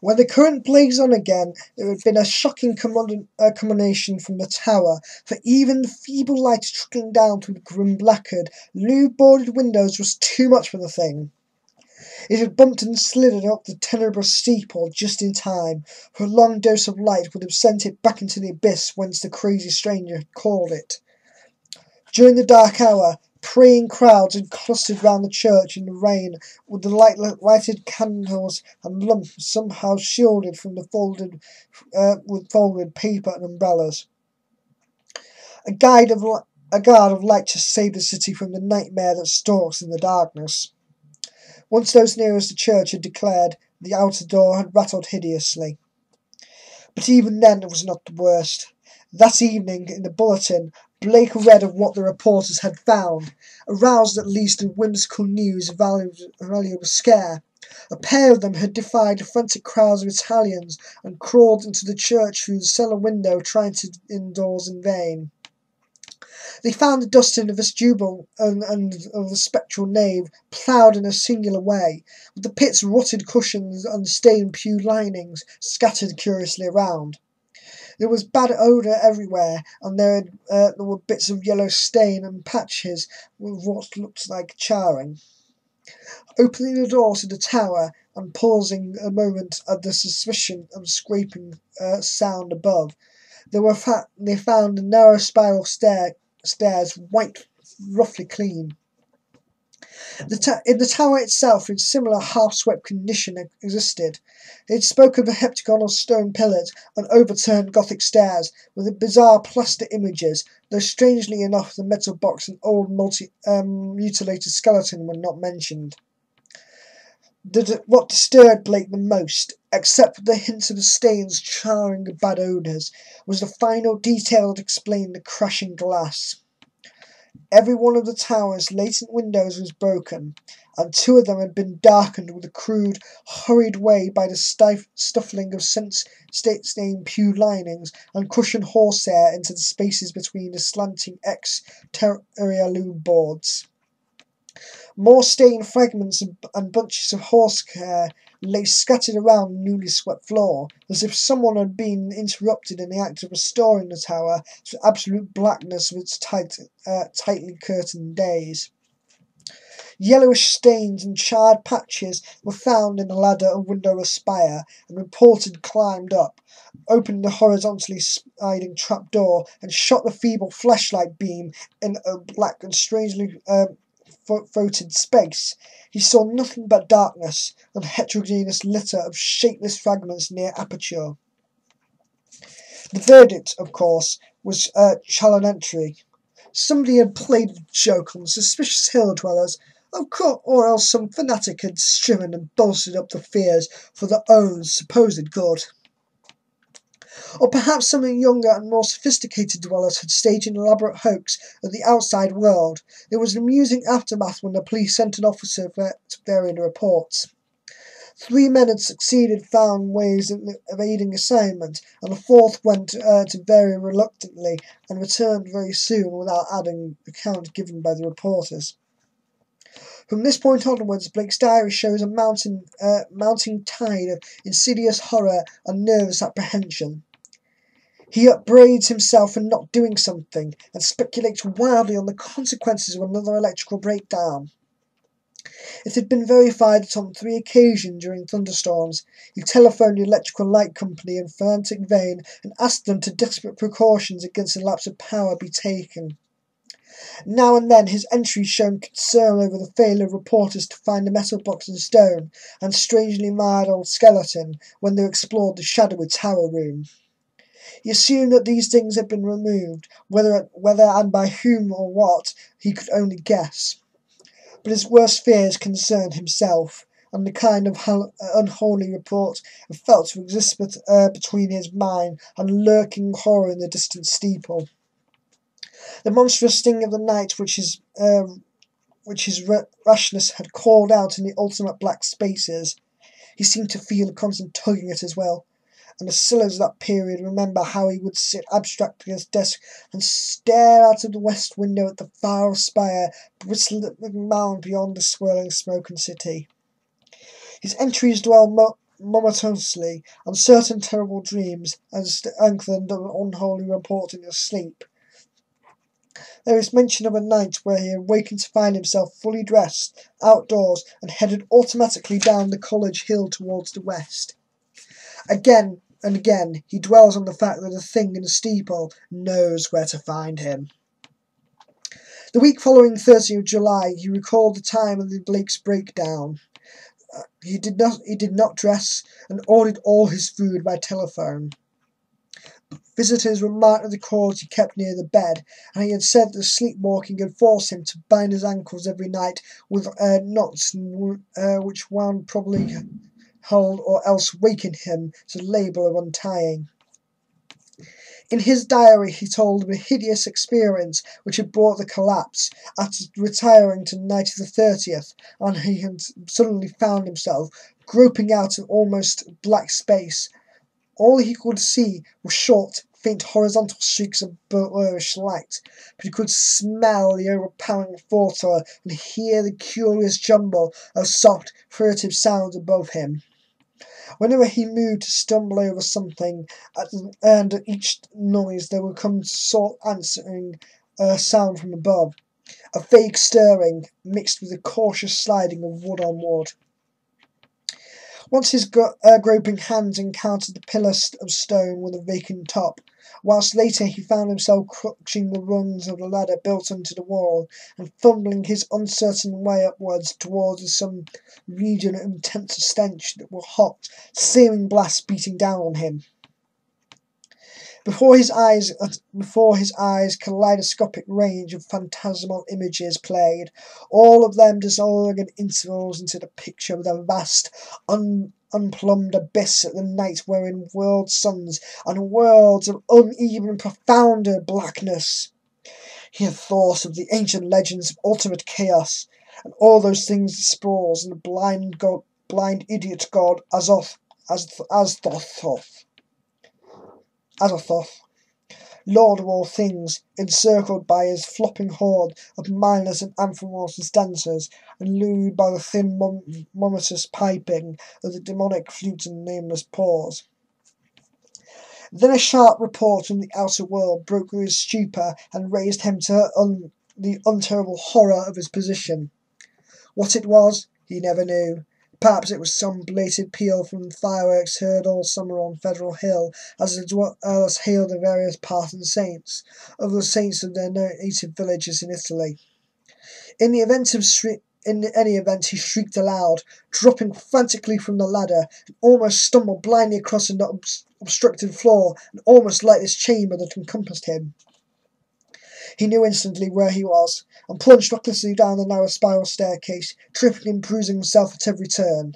When the current blazed on again, there had been a shocking combination from the tower, for even the feeble light trickling down through the grim blackened, loop-boarded windows was too much for the thing. It had bumped and slithered up the tenebrous steeple just in time, for a long dose of light would have sent it back into the abyss whence the crazy stranger had called it. During the dark hour, praying crowds had clustered round the church in the rain, with the lighted candles and lamps somehow shielded from the with folded paper and umbrellas. A guard of light to save the city from the nightmare that stalks in the darkness. Once those nearest the church had declared, the outer door had rattled hideously. But even then it was not the worst. That evening, in the bulletin, Blake read of what the reporters had found, aroused at least the whimsical news valuable scare. A pair of them had defied the frantic crowds of Italians and crawled into the church through the cellar window, trying to indoors in vain. They found the dust in the vestibule and of the spectral nave ploughed in a singular way, with the pit's rotted cushions and stained pew linings scattered curiously around. There was bad odour everywhere, and there were bits of yellow stain and patches with what looked like charring. Opening the door to the tower and pausing a moment at the suspicion of scraping sound above, they found the narrow spiral stairs white, roughly clean. In the tower itself, in similar half-swept condition existed. It spoke of the heptagonal stone pillars and overturned Gothic stairs, with the bizarre plaster images, though strangely enough the metal box and old mutilated skeleton were not mentioned. What disturbed Blake the most, except for the hints of the stains charring the bad odours, was the final detail that explained the crashing glass. Every one of the tower's latent windows was broken, and 2 of them had been darkened with a crude, hurried way by the stuffing of state-stained pew linings and cushioned horsehair into the spaces between the slanting exterior loom boards. More stained fragments and bunches of horsehair lay scattered around the newly swept floor, as if someone had been interrupted in the act of restoring the tower to absolute blackness of its tightly curtained days. Yellowish stains and charred patches were found in the ladder of windowless spire, and reported climbed up, opened the horizontally sliding trap-door, and shot the feeble flashlight beam in a black and strangely voted space. He saw nothing but darkness and heterogeneous litter of shapeless fragments near aperture. The verdict, of course, was challengatory. Somebody had played a joke on the suspicious hill dwellers, of course, or else some fanatic had striven and bolstered up the fears for their own supposed good. Or perhaps some younger and more sophisticated dwellers had staged an elaborate hoax of the outside world. There was an amusing aftermath when the police sent an officer to vary the reports. 3 men had found ways of evading assignment, and a 4th went to vary reluctantly and returned very soon without adding the account given by the reporters. From this point onwards, Blake's diary shows a mounting tide of insidious horror and nervous apprehension. He upbraids himself for not doing something, and speculates wildly on the consequences of another electrical breakdown. It had been verified that on 3 occasions during thunderstorms, he telephoned the electrical light company in frantic vein and asked them to desperate precautions against the lapse of power be taken. Now and then his entries showed concern over the failure of reporters to find the metal box and stone, and strangely mild old skeleton, when they explored the shadowy tower room. He assumed that these things had been removed, whether and by whom or what, he could only guess. But his worst fears concerned himself, and the kind of unholy report felt to exist between his mind and lurking horror in the distant steeple. The monstrous sting of the night which his rashness had called out in the ultimate black spaces, he seemed to feel a constant tugging at his will. And the sailors of that period remember how he would sit abstractly at his desk and stare out of the west window at the far spire bristled at the mound beyond the swirling smoke and city. His entries dwell monotonously, and certain terrible dreams, and strengthened an unholy report in his sleep. There is mention of a night where he awakened to find himself fully dressed, outdoors, and headed automatically down the college hill towards the west. Again and again he dwells on the fact that a thing in a steeple knows where to find him. The week following 30th of July, he recalled the time of the Blake's breakdown. He did not dress and ordered all his food by telephone. Visitors remarked at the cords he kept near the bed, and he had said that sleepwalking had forced him to bind his ankles every night with knots which would probably hold or else waken him to the labour of untying. In his diary he told of a hideous experience which had brought the collapse. After retiring to the night of the 30th, and he had suddenly found himself groping out an almost black space. All he could see were short, faint horizontal streaks of blurrish light, but he could smell the overpowering water and hear the curious jumble of soft, furtive sounds above him. Whenever he moved to stumble over something, and at each noise there would come answering sound from above, a vague stirring mixed with a cautious sliding of wood on wood. Once his groping hands encountered the pillar of stone with a vacant top, whilst later he found himself clutching the rungs of the ladder built into the wall, and fumbling his uncertain way upwards towards some region of intense stench that were hot, searing blasts beating down on him. Before his eyes, kaleidoscopic range of phantasmal images played, all of them dissolving at intervals into the picture of the vast, unplumbed abyss at the night wherein whirled suns and worlds of uneven, profounder blackness. He had thought of the ancient legends of ultimate chaos, and all those things the sprawls and the blind idiot god Azathoth, lord of all things, encircled by his flopping horde of mindless and anthropomorphous dancers, and lured by the thin monotonous piping of the demonic flutes and nameless paws. Then a sharp report from the outer world broke through his stupor and raised him to the unterrible horror of his position. What it was, he never knew. Perhaps it was some belated peal from fireworks heard all summer on Federal Hill, as hailed the various parson saints, of the saints of their native villages in Italy. In any event, he shrieked aloud, dropping frantically from the ladder, and almost stumbled blindly across an obstructed floor, and almost lightless chamber that encompassed him. He knew instantly where he was, and plunged recklessly down the narrow spiral staircase, tripping and bruising himself at every turn.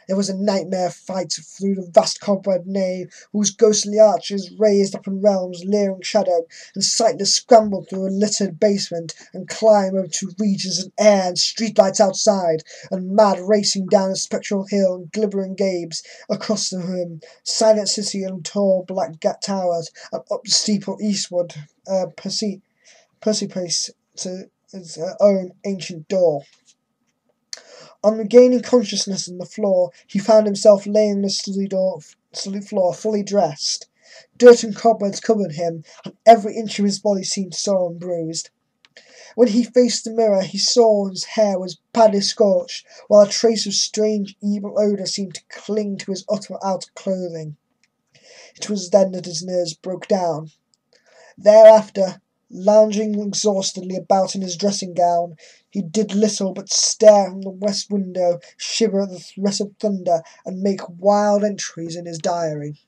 There was a nightmare fight through the vast cobweb nave, whose ghostly arches raised up in realms leering shadow, and sightless scrambled through a littered basement, and climbed over to regions of air and streetlights outside, and mad racing down a spectral hill and glimmering gabes, across the rim, silent city and tall black towers, and up the steeple eastward, precipice to its own ancient door. On regaining consciousness on the floor, he found himself laying on the stony floor, fully dressed. Dirt and cobwebs covered him, and every inch of his body seemed sore and bruised. When he faced the mirror, he saw his hair was badly scorched, while a trace of strange, evil odour seemed to cling to his outer clothing. It was then that his nerves broke down. Thereafter, lounging exhaustedly about in his dressing gown, he did little but stare from the west window, shiver at the threat of thunder, and make wild entries in his diary.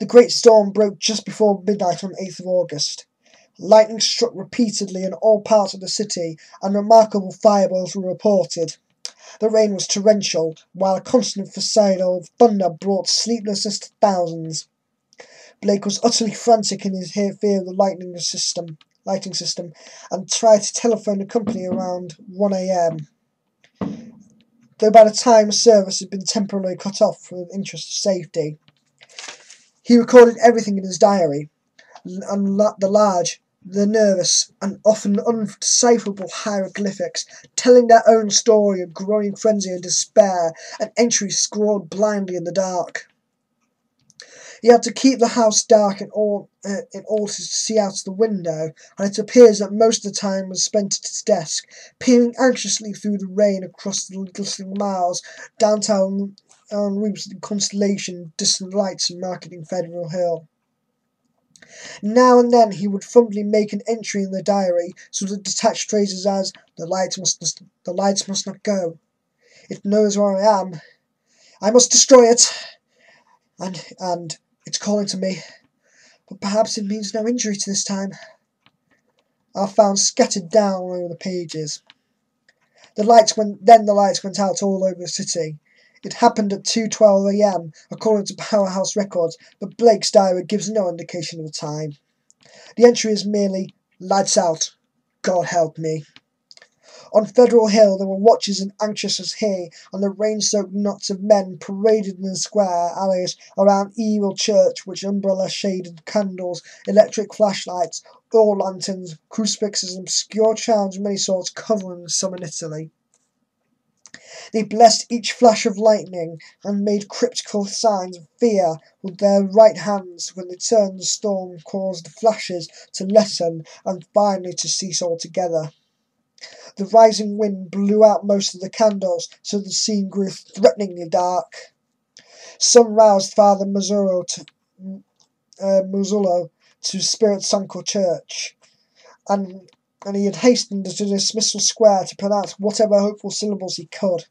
The great storm broke just before midnight on 8th of August. Lightning struck repeatedly in all parts of the city, and remarkable fireballs were reported. The rain was torrential, while a constant fusillade of thunder brought sleeplessness to thousands. Blake was utterly frantic in his fear of the lighting system, and tried to telephone the company around 1 a.m. Though by the time service had been temporarily cut off for the interest of safety. He recorded everything in his diary, and the large, the nervous and often undecipherable hieroglyphics, telling their own story of growing frenzy and despair, and entries scrawled blindly in the dark. He had to keep the house dark in order to see out the window, and it appears that most of the time was spent at his desk, peering anxiously through the rain across the glistening miles, downtown roofs of Constellation, distant lights and marketing Federal Hill. Now and then he would fumbly make an entry in the diary, sort of detached phrases as, the lights must not go. It knows where I am. I must destroy it. And it's calling to me. But perhaps it means no injury to this time. Are found scattered down over the pages. The lights went out all over the city. It happened at 2:12 a.m, according to Powerhouse Records, but Blake's diary gives no indication of the time. The entry is merely, lights out, God help me. On Federal Hill there were watchers as anxious as he, and the rain-soaked knots of men paraded in the square alleys around Evil Church, which umbrella-shaded candles, electric flashlights, oil lanterns, crucifixes, and obscure charms of many sorts covering some in Italy. They blessed each flash of lightning, and made cryptical signs of fear with their right hands when they turned the storm caused the flashes to lessen and finally to cease altogether. The rising wind blew out most of the candles, so the scene grew threateningly dark. Some roused Father Mazzullo to Spirit Santo Church, and he had hastened to Dismissal Square to pronounce whatever hopeful syllables he could.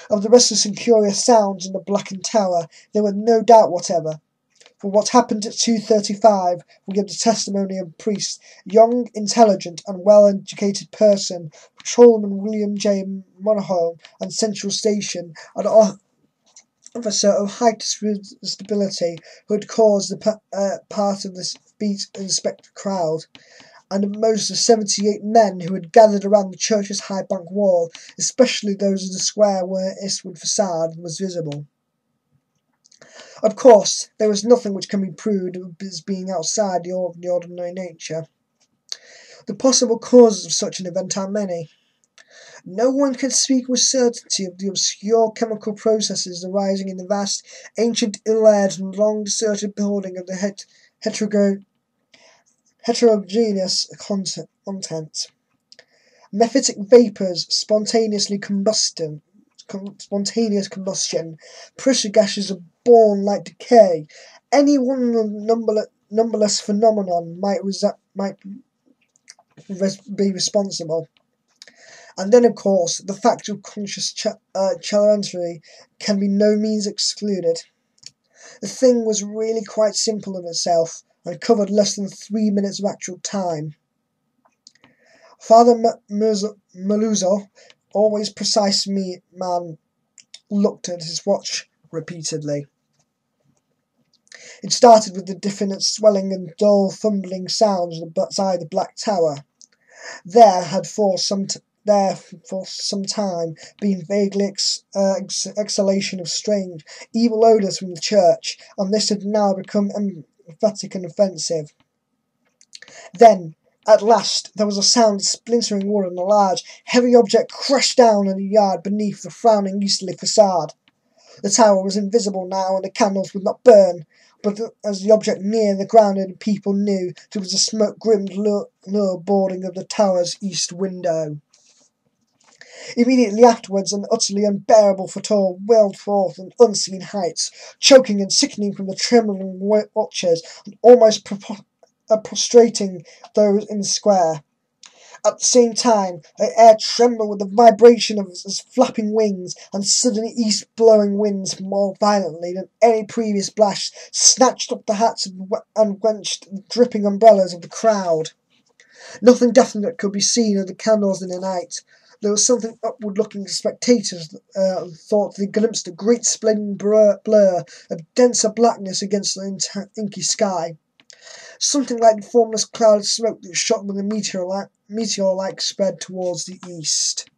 Of the restless and curious sounds in the blackened tower, there was no doubt whatever. For what happened at 2:35 will give the testimony of a priest, young, intelligent, and well-educated person, Patrolman William J. Monaghan, and Central Station, an officer of high stability who had caused the part of the beat inspect the crowd, and most of 78 men who had gathered around the church's high bank wall, especially those in the square where its eastward facade was visible. Of course, there is nothing which can be proved as being outside the ordinary nature. The possible causes of such an event are many. No one can speak with certainty of the obscure chemical processes arising in the vast, ancient, ill-aired, and long-deserted building of the heterogeneous content. Mephitic vapours, spontaneous combustion, pressure gases are born like decay. Any one of numberless phenomenon might be responsible. And then, of course, the fact of conscious challenge can be no means excluded. The thing was really quite simple in itself, and covered less than 3 minutes of actual time. Father Maluzzo, always precise man, looked at his watch repeatedly. It started with the definite swelling and dull fumbling sounds outside the black tower. There had for some time been vaguely exhalation of strange, evil odours from the church, and this had now become emphatic and offensive. Then, at last, there was a sound of splintering wood, and a large, heavy object crashed down in the yard beneath the frowning easterly facade. The tower was invisible now, and the candles would not burn, but as the object neared the ground, the people knew it was the smoke-grimed lower boarding of the tower's east window. Immediately afterwards, an utterly unbearable photo wailed forth in unseen heights, choking and sickening from the trembling watchers, and almost prostrating those in the square. At the same time, the air trembled with the vibration of his flapping wings, and sudden east-blowing winds more violently than any previous blast snatched up the hats and wrenched the dripping umbrellas of the crowd. Nothing definite could be seen of the candles in the night. There was something upward-looking spectators thought they glimpsed a great splendid blur of denser blackness against the inky sky. Something like the formless cloud of smoke that shot with a meteor-like spread towards the east.